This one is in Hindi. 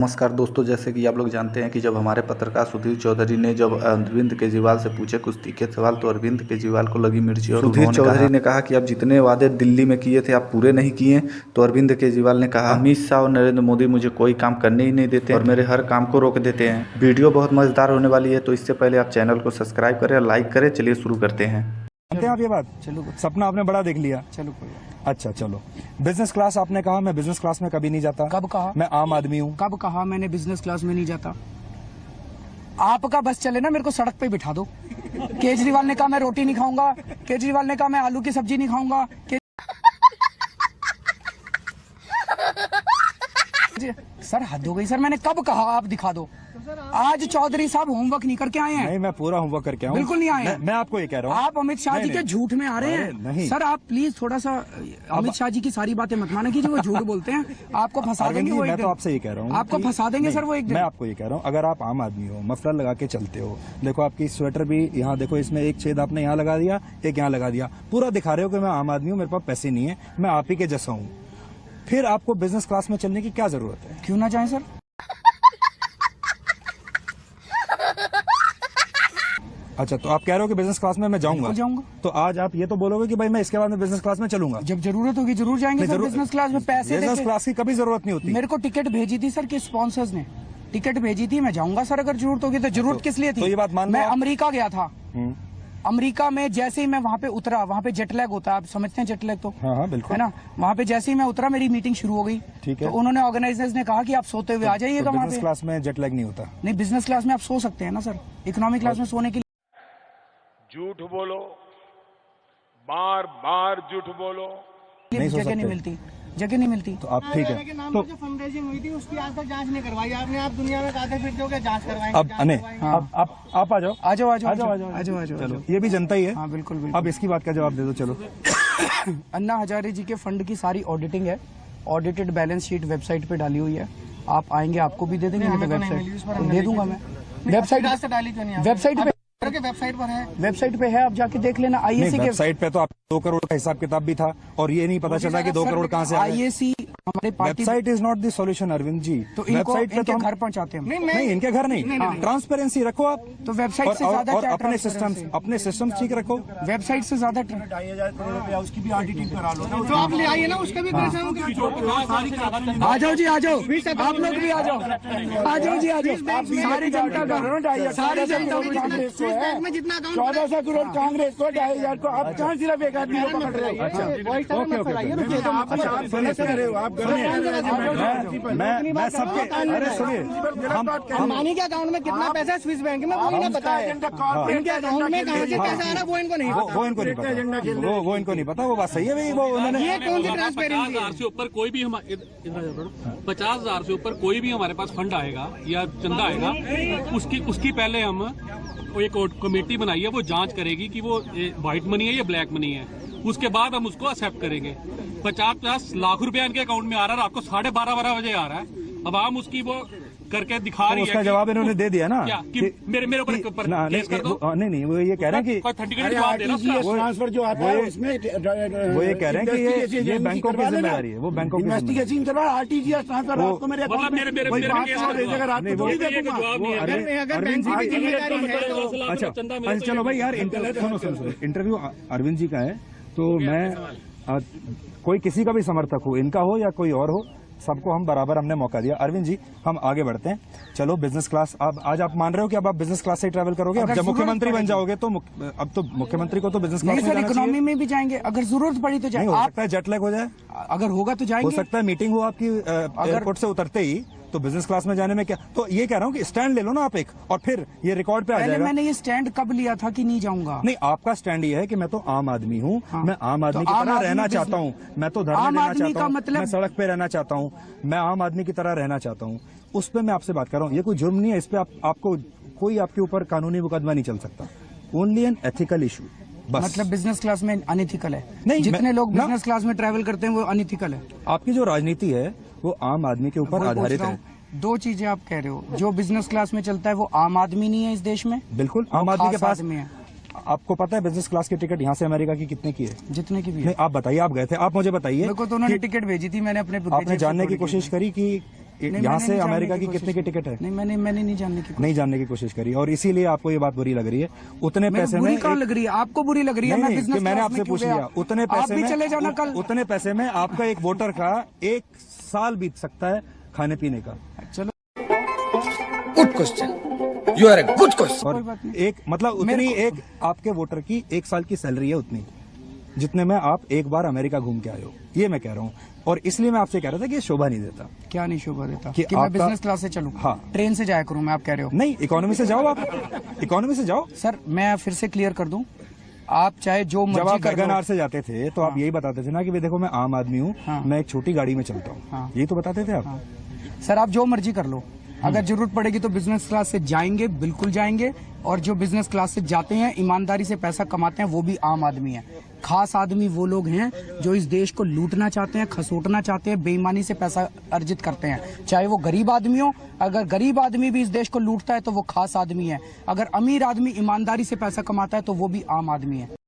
नमस्कार दोस्तों, जैसे कि आप लोग जानते हैं कि जब हमारे पत्रकार सुधीर चौधरी ने जब अरविंद केजरीवाल से पूछे कुछ तीखे सवाल तो अरविंद केजरीवाल को लगी मिर्ची और सुधीर चौधरी ने कहा कि आप जितने वादे दिल्ली में किए थे आप पूरे नहीं किए। तो अरविंद केजरीवाल ने कहा अमित शाह और नरेंद्र मोदी मुझे कोई काम करने ही नहीं देते और मेरे हर काम को रोक देते हैं। वीडियो बहुत मजेदार होने वाली है, तो इससे पहले आप चैनल को सब्सक्राइब करें और लाइक करें। चलिए शुरू करते हैं। जानते हैं आप ये बात? चलो, सपना आपने बड़ा देख लिया। चलो कोई अच्छा, चलो बिजनेस क्लास आपने कहा, मैं बिजनेस क्लास में कभी नहीं जाता। कब कहा? मैं आम आदमी हूँ। कब कहा मैंने बिजनेस क्लास में नहीं जाता? आपका बस चले ना, मेरे को सड़क पे बिठा दो। केजरीवाल ने कहा मैं रोटी नहीं खाऊंगा, केजरीवाल ने कहा मैं आलू की सब्जी नहीं खाऊंगा। सर हद हो गई सर, मैंने कब कहा आप दिखा दो? आज चौधरी साहब होमवर्क नहीं करके आए हैं। नहीं, मैं पूरा होमवर्क करके आया हूँ। बिल्कुल नहीं आए हैं। मैं आपको ये कह रहा हूँ, आप अमित शाह जी के झूठ में आ रहे हैं। नहीं सर, आप प्लीज थोड़ा सा अमित शाह जी की सारी बातें मत माना कीजिए, वो झूठ बोलते हैं, आपको फंसा देंगे वो एक दिन। मैं तो आपसे ये कह रहा हूँ, आपको फंसा देंगे सर वो एक दिन। मैं आपको ये कह रहा हूँ, अगर आप आम आदमी हो, मफलर लगा के चलते हो, देखो आपकी स्वेटर भी यहाँ देखो, इसमें एक छेद आपने यहाँ लगा दिया, एक यहाँ लगा दिया, पूरा दिखा रहे हो कि मैं आम आदमी हूँ, मेरे पास पैसे नहीं है, मैं आप ही के जैसा हूँ। फिर आपको बिजनेस क्लास में चलने की क्या जरूरत है? क्यों ना जाए सर? अच्छा, तो आप कह रहे हो कि बिजनेस क्लास में मैं जाऊंगा? तो आज आप ये तो बोलोगे कि भाई मैं इसके बाद में बिजनेस क्लास में चलूंगा। जब जरूरत होगी जरूर जाएंगे सर। बिजनेस क्लास में पैसे बिजनेस क्लास की कभी जरूरत नहीं होती। मेरे को टिकट भेजी थी सर के स्पॉन्सर्स ने, टिकट भेजी थी, मैं जाऊंगा सर अगर जरूरत होगी। तो जरूरत किस लिए थी? तो ये बात मान लो, मैं अमेरिका गया था। अमेरिका में जैसे ही मैं वहाँ पे उतरा, वहाँ पे जेट लैग होता है, आप समझते हैं जेट लैग तो? हाँ बिल्कुल, है ना। वहाँ पे जैसे ही मैं उतरा मेरी मीटिंग शुरू हो गई। ठीक है। तो उन्होंने ऑर्गेनाइजर्स ने कहा कि आप सोते हुए आ जाइएगा वहाँ पे। बिजनेस क्लास में जेट लैग नहीं होता। नहीं, बिजनेस क्लास में आप सो सकते हैं ना सर, इकोनॉमिक क्लास में सोने के लिए। झूठ बोलो, बार बार झूठ बोलो, जगह नहीं मिलती, जगह नहीं मिलती। तो आप ठीक है, तो जो फंडरेजिंग हुई थी उसकी आज तक जांच नहीं करवाई आपने। आप दुनिया में कहते फिरते हो कि जांच करवाएंगे। अब आप आ जाओ, आ जाओ, आ जाओ, आ जाओ। चलो, ये भी जनता ही है। हाँ बिल्कुल बिल्कुल। अब इसकी बात का जवाब दे दो। चलो, अन्ना हजारे जी के फंड की सारी ऑडिटिंग है, ऑडिटेड बैलेंस शीट वेबसाइट पे डाली हुई है। आप आएंगे आपको भी दे देंगे, नहीं तो वेबसाइट दे दूंगा मैं। वेबसाइट डाली क्यों नहीं? वेबसाइट पे, वेबसाइट पर है, वेबसाइट पे है, आप जाके देख लेना। आईएसी के वेबसाइट पे तो आप 2 करोड़ का हिसाब किताब भी था और ये नहीं पता चला कि 2 करोड़ कहाँ से आए। आईएसी हमारे party website is not the solution Arvind ji. तो इनको वेबसाइट पे इनके तो घर पहुंचाते हैं। नहीं, इनके घर नहीं, ट्रांसपेरेंसी रखो आप। तो वेबसाइट से ज्यादा और क्या अपने सिस्टम ठीक रखो। वेबसाइट से ज्यादा उसकी भी ऑडिटिंग करा लो। तो आप ले आइए ना, उसका भी पैसा आ जाओ जी, आ जाओ, आप लोग भी आ जाओ, आ जाओ जी, आ जाओ। सारी जनता का, सारी जनता कांग्रेस को है, जितना 1400 करोड़ कांग्रेस को, 2500 को। आप कहाँ सिर्फ एक आदमी को पकड़ रहे हो? मैं सबके, अरे सुनिए, अंबानी के अकाउंट में कितना पैसा है स्विस बैंक में, वो इन्हें पता है। इनके अकाउंट में कहाँ से पैसा आ रहा है वो इनको नहीं पता। वो इनको नहीं पता, वो इनको नहीं पता। वो बात सही है भाई, वो उन्होंने। ये कौन सी ट्रांसपेरेंसी है? 50,000 से ऊपर कोई भी 50,000 से ऊपर कोई भी हमारे पास फंड आएगा या चंदा आएगा, उसकी पहले हम एक कमेटी बनाई है, वो जांच करेगी कि वो व्हाइट मनी है या ब्लैक मनी है। उसके बाद हम उसको एक्सेप्ट करेंगे। 50-50 लाख रुपया इनके अकाउंट में आ रहा है, रात को 12:30 बजे आ रहा है। अब हम उसकी वो करके दिखा रही है। उसका जवाब इन्होंने दे दिया ना कि मेरे ऊपर नहीं, वो ये कह रहे हैं कि ट्रांसफर जो आता है उसमें वो ये कह रहे हैं कि ये बैंकों की जिम्मेदारी है, वो बैंकों की इन्वेस्टिगेशन करवा, आरटीजीएस ट्रांसफर आपको मेरे अच्छा, चलो भाई यार, सुनो, इंटरव्यू अरविंद जी का है, तो मैं कोई किसी का भी समर्थक हो, इनका हो या कोई और हो, सबको हम बराबर हमने मौका दिया। अरविंद जी, हम आगे बढ़ते हैं। चलो, बिजनेस क्लास, अब आज आप मान रहे हो कि अब आप बिजनेस क्लास से ट्रैवल करोगे? अब जब मुख्यमंत्री बन जाओगे तो अब तो मुख्यमंत्री को तो बिजनेस क्लास में जाना चाहिए। इकोनॉमी में भी जाएंगे, अगर जरूरत पड़ी तो जाएंगे। हो सकता है जेट लैग हो जाए, अगर होगा तो जाएंगे। हो सकता है मीटिंग हो आपकी एयरपोर्ट से उतरते ही, तो बिजनेस क्लास में जाने में क्या। तो ये कह रहा हूँ कि स्टैंड ले लो ना आप एक, और फिर ये रिकॉर्ड पे आ जाएगा। मैंने ये स्टैंड कब लिया था कि नहीं जाऊंगा? नहीं, आपका स्टैंड ये है कि मैं तो आम आदमी हूँ। हाँ। मैं आम आदमी की तरह रहना चाहता हूँ, मैं तो धरने देना चाहता हूँ, मैं सड़क पे रहना चाहता हूँ, मैं आम आदमी की तरह रहना चाहता हूँ। उस पर मैं आपसे बात कर रहा हूँ। ये कोई जुर्म नहीं है, इस पे आपको कोई आपके ऊपर कानूनी मुकदमा नहीं चल सकता। ओनली एन एथिकल इशू, बस। मतलब बिजनेस क्लास में अनइथिकल है? नहीं, जितने लोग बिजनेस क्लास में ट्रैवल करते हैं वो अनइथिकल है। आपकी जो राजनीति है वो आम आदमी के ऊपर आधारित है। दो चीजें आप कह रहे हो, जो बिजनेस क्लास में चलता है वो आम आदमी नहीं है इस देश में। बिल्कुल, आम आदमी के पास है। आपको पता है बिजनेस क्लास की टिकट यहाँ से अमेरिका की कितने की है? जितने की भी है। नहीं, आप बताइए, आप गए थे, आप मुझे बताइए। मेरे को तो उन्होंने टिकट भेजी थी, मैंने अपने आपने जानने की कोशिश करी कि यहाँ से अमेरिका की कितने की टिकट है? नहीं, मैंने नहीं जानने की नहीं जानने की कोशिश करी, और इसीलिए आपको ये बात बुरी लग रही है। उतने पैसे में कहाँ लग रही है आपको? बुरी लग रही है? नहीं, मैं बिजनेस मैंने क्लास आपसे में पूछ क्यों लिया, गया? उतने आप पैसे भी में चले जाना कल। उतने पैसे में आपका एक वोटर का 1 साल बीत सकता है खाने पीने का। चलो, good question, you are a good question. और एक मतलब उतनी एक आपके वोटर की 1 साल की सैलरी है, उतनी जितने में आप एक बार अमेरिका घूम के आए हो, ये मैं कह रहा हूँ। और इसलिए मैं आपसे कह रहा था कि ये शोभा नहीं देता। क्या नहीं शोभा देता? कि कि मैं आपका- बिजनेस क्लास से चलूं? हाँ। ट्रेन से जाया करूं मैं, आप कह रहे हो? नहीं, इकोनॉमी से जाओ, आप इकोनॉमी से जाओ। सर मैं फिर से क्लियर कर दूं, आप चाहे जो जब मर्जी आप कर लो। गगनयान से जाते थे तो आप यही बताते थे ना कि भाई देखो मैं आम आदमी हूँ, हाँ। मैं एक छोटी गाड़ी में चलता हूँ, हाँ। यही तो बताते थे आप। हाँ। सर आप जो मर्जी कर लो, अगर जरूरत पड़ेगी तो बिजनेस क्लास से जाएंगे, बिल्कुल जाएंगे। और जो बिजनेस क्लास से जाते हैं, ईमानदारी से पैसा कमाते हैं, वो भी आम आदमी है। खास आदमी वो लोग हैं जो इस देश को लूटना चाहते हैं, खसोटना चाहते हैं, बेईमानी से पैसा अर्जित करते हैं। चाहे वो गरीब आदमी हो, अगर गरीब आदमी भी इस देश को लूटता है तो वो खास आदमी है। अगर अमीर आदमी ईमानदारी से पैसा कमाता है तो वो भी आम आदमी है।